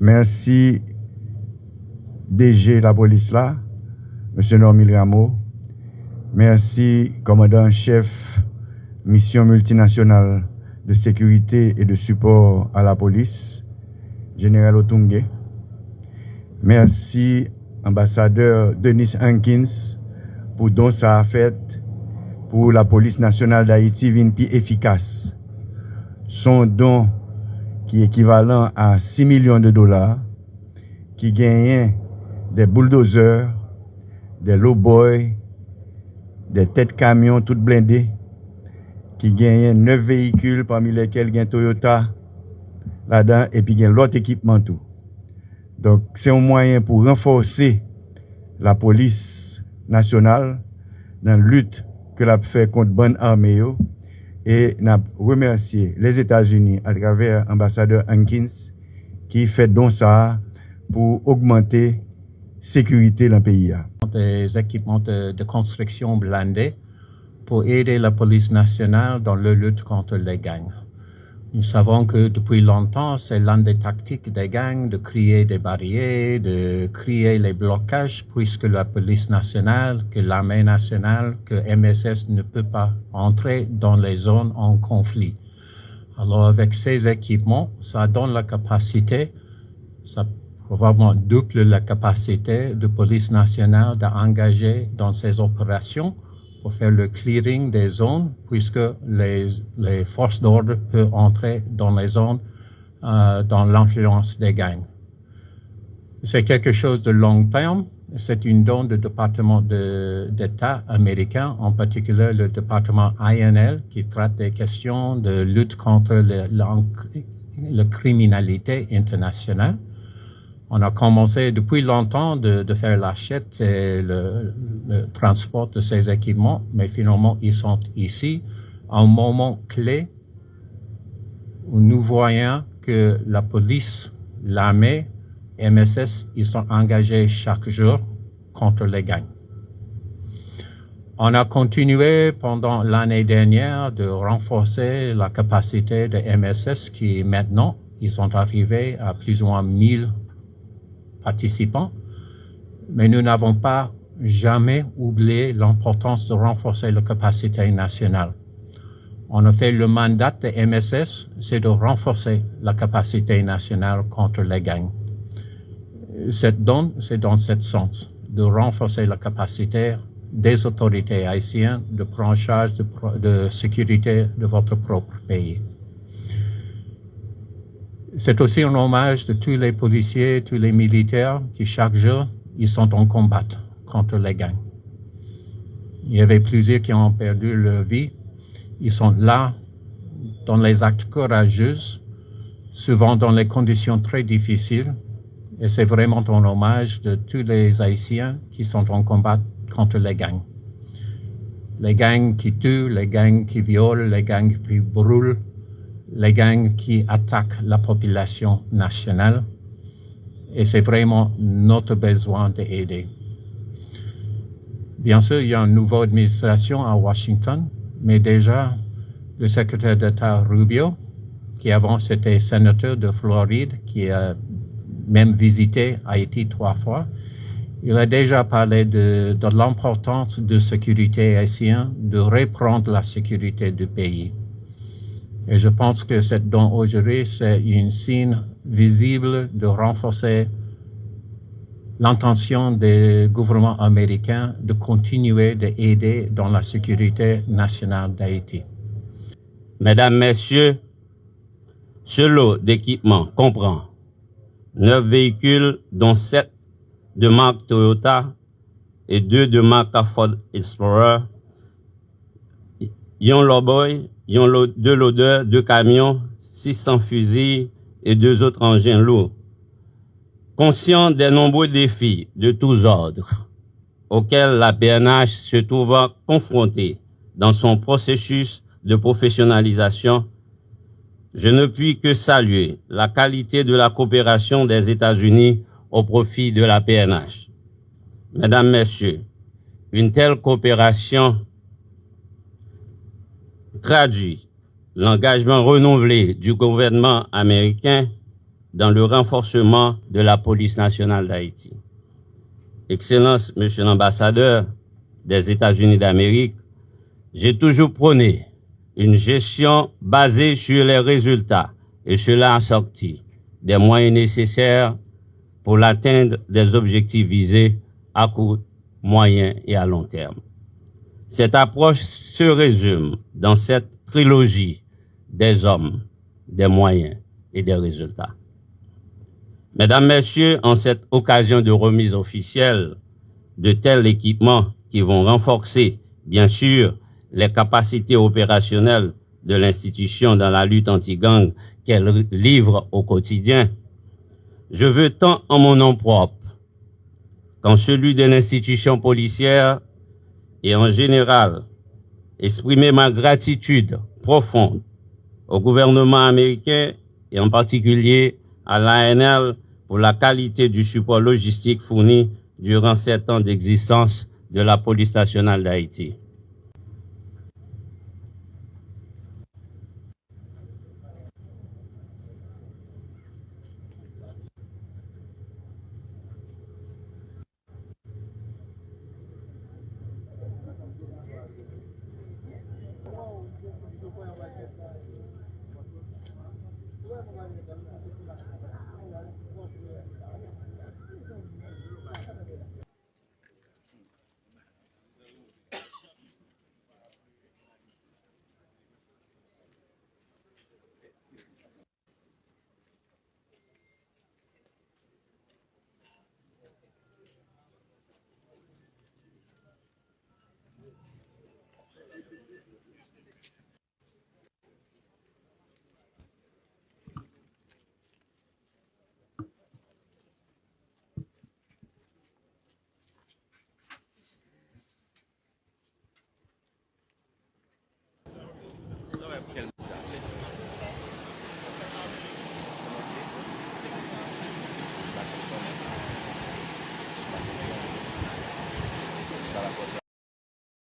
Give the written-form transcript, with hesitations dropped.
Merci DG la police là, M. Normil Rameau. Merci commandant-chef mission multinationale de sécurité et de support à la police, Général Otungue. Merci ambassadeur Denis Hankins pour don ça a fait pour la police nationale d'Haïti plus efficace. Son don qui est équivalent à 6 millions de dollars, qui gagne des bulldozers, des low-boys, des têtes camions toutes blindées, qui gagne 9 véhicules parmi lesquels il y a Toyota là-dedans et puis il y a l'autre équipement tout. Donc c'est un moyen pour renforcer la police nationale dans la lutte que l'a fait contre bonne armée et n'a remercié les États-Unis à travers l'ambassadeur Hankins qui fait donc ça pour augmenter sécurité dans le pays. Des équipements de construction blindés pour aider la police nationale dans la lutte contre les gangs. Nous savons que depuis longtemps, c'est l'une des tactiques des gangs de créer des barrières, de créer les blocages, puisque la police nationale, que l'armée nationale, que MSS ne peut pas entrer dans les zones en conflit. Alors avec ces équipements, ça donne la capacité, ça probablement double la capacité de police nationale d'engager dans ces opérations pour faire le clearing des zones, puisque les forces d'ordre peuvent entrer dans les zones dans l'influence des gangs. C'est quelque chose de long terme. C'est une don du département d'État américain, en particulier le département INL, qui traite des questions de lutte contre la criminalité internationale. On a commencé depuis longtemps de faire l'achète et le transport de ces équipements, mais finalement ils sont ici à un moment clé où nous voyons que la police, l'armée, MSS, ils sont engagés chaque jour contre les gangs. On a continué pendant l'année dernière de renforcer la capacité de MSS qui maintenant, ils sont arrivés à plus ou moins 1000 participants, mais nous n'avons pas jamais oublié l'importance de renforcer la capacité nationale. En effet, le mandat de MSS, c'est de renforcer la capacité nationale contre les gangs. Cette donne, c'est dans ce sens, de renforcer la capacité des autorités haïtiennes de prendre en charge de sécurité de votre propre pays. C'est aussi un hommage de tous les policiers, tous les militaires qui chaque jour, ils sont en combat contre les gangs. Il y avait plusieurs qui ont perdu leur vie. Ils sont là dans les actes courageux, souvent dans les conditions très difficiles. Et c'est vraiment un hommage de tous les Haïtiens qui sont en combat contre les gangs. Les gangs qui tuent, les gangs qui violent, les gangs qui brûlent, les gangs qui attaquent la population nationale. Et c'est vraiment notre besoin d'aider. Bien sûr, il y a une nouvelle administration à Washington, mais déjà, le secrétaire d'État Rubio, qui avant c'était sénateur de Floride, qui a même visité Haïti 3 fois, il a déjà parlé de l'importance de sécurité haïtienne, de reprendre la sécurité du pays. Et je pense que cette don aujourd'hui, c'est un signe visible de renforcer l'intention des gouvernements américains de continuer d'aider dans la sécurité nationale d'Haïti. Mesdames, Messieurs, ce lot d'équipements comprend 9 véhicules, dont 7 de marque Toyota et 2 de marque Ford Explorer, un lowboy, 2 loaders, 2 camions, 600 fusils et 2 autres engins lourds. Conscient des nombreux défis de tous ordres auxquels la PNH se trouve confrontée dans son processus de professionnalisation, je ne puis que saluer la qualité de la coopération des États-Unis au profit de la PNH. Mesdames, Messieurs, une telle coopération traduit l'engagement renouvelé du gouvernement américain dans le renforcement de la police nationale d'Haïti. Excellence, Monsieur l'ambassadeur des États-Unis d'Amérique, j'ai toujours prôné une gestion basée sur les résultats et cela assorti des moyens nécessaires pour l'atteindre des objectifs visés à court, moyen et à long terme. Cette approche se résume dans cette trilogie des hommes, des moyens et des résultats. Mesdames, Messieurs, en cette occasion de remise officielle de tels équipements qui vont renforcer, bien sûr, les capacités opérationnelles de l'institution dans la lutte anti-gang qu'elle livre au quotidien, je veux tant en mon nom propre qu'en celui de l'institution policière et en général exprimer ma gratitude profonde au gouvernement américain et en particulier à l'ANL pour la qualité du support logistique fourni durant 7 ans d'existence de la police nationale d'Haïti.